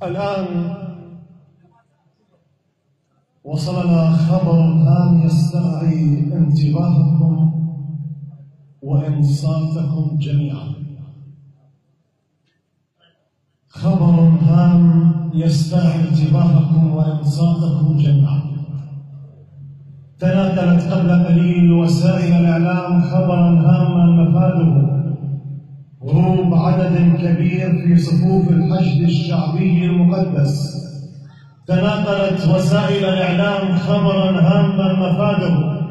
الآن وصلنا خبر هام يستدعي انتباهكم وإنصاتكم جميعا. خبر هام يستدعي انتباهكم وإنصاتكم جميعا. تناقلت قبل قليل وسائل الإعلام خبرا هاما مفاده هروب عدد كبير في صفوف الحشد الشعبي المقدس. تناقلت وسائل الإعلام خبرا هاما مفاده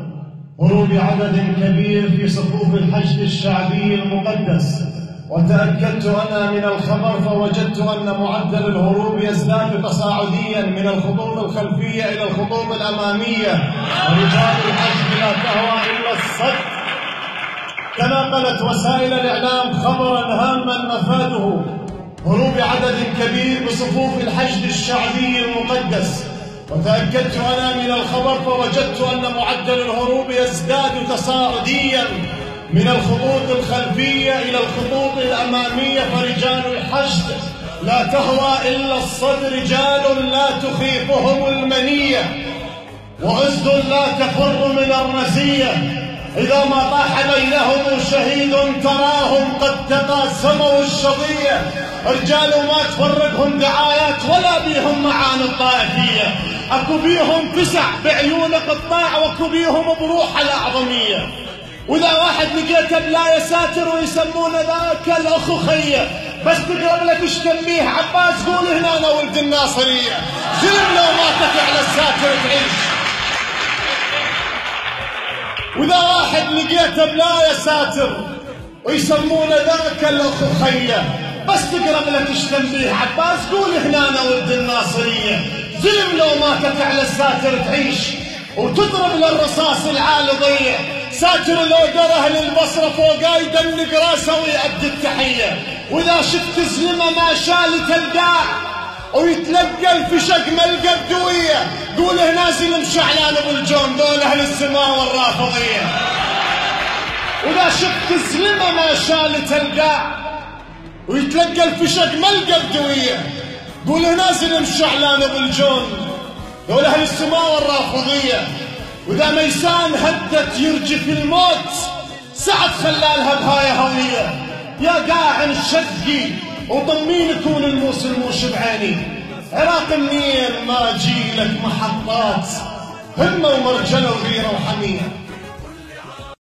هروب عدد كبير في صفوف الحشد الشعبي المقدس، وتأكدت أنا من الخبر فوجدت أن معدل الهروب يزداد تصاعديا من الخطوط الخلفية إلى الخطوط الأمامية، ورجال الحشد لا تهوى إلا الصد. تناقلت وسائل الإعلام خبرا هاما مفاده هروب عدد كبير بصفوف الحشد الشعبي المقدس، وتأكدت أنا من الخبر فوجدت أن معدل الهروب يزداد تصاعديا من الخطوط الخلفية إلى الخطوط الأمامية، فرجال الحشد لا تهوى إلا الصد، رجال لا تخيفهم المنية، وأسد لا تفر من الرزية. إذا ما طاح بينهم شهيد تراهم قد تقاسموا الشظية، رجال ما تفرقهم دعايات ولا بيهم معاني الطائفية، أكو بيهم فسع بعيون قطاع واكو بيهم بروح الأعظمية. وإذا واحد لقيته بلا يساتر ويسمونه ذاك الأخو خيه، بس تقرب لك تشتميه عباس قول هنا أنا ولد الناصرية، ظلم لو ماتت على الساتر تعيش. وإذا واحد لقيته بلا يساتر ويسمونه ذاك الأخو خيه، بس تقرب لك تشتميه عباس قول هنا أنا ولد الناصرية، ظلم لو ماتت على الساتر تعيش. وتضرب للرصاص العالي ضيع، ساتر لو دره للبصرة فوقا يدلق راسه ويأدي التحية. وإذا شفت زلمة ما شالت الداع ويتلقى الفشق ملقى بدوية، قول هنا زلم شعلان بالجون دول أهل السماء والرافضية. وإذا شفت زلمة ما شالت الداع ويتلقى الفشق ملقى بدوية، قول هنا زلم شعلان بالجون دول أهل السماء والرافضية. وإذا ميسان هدت يرجف الموت سعد خلالها بهاي هوية، يا قاعن شقي وضمين يكون الموسم موش بعيني، عراق منين ما جيلك محطات همة ومرجلة وغيرة وحمية.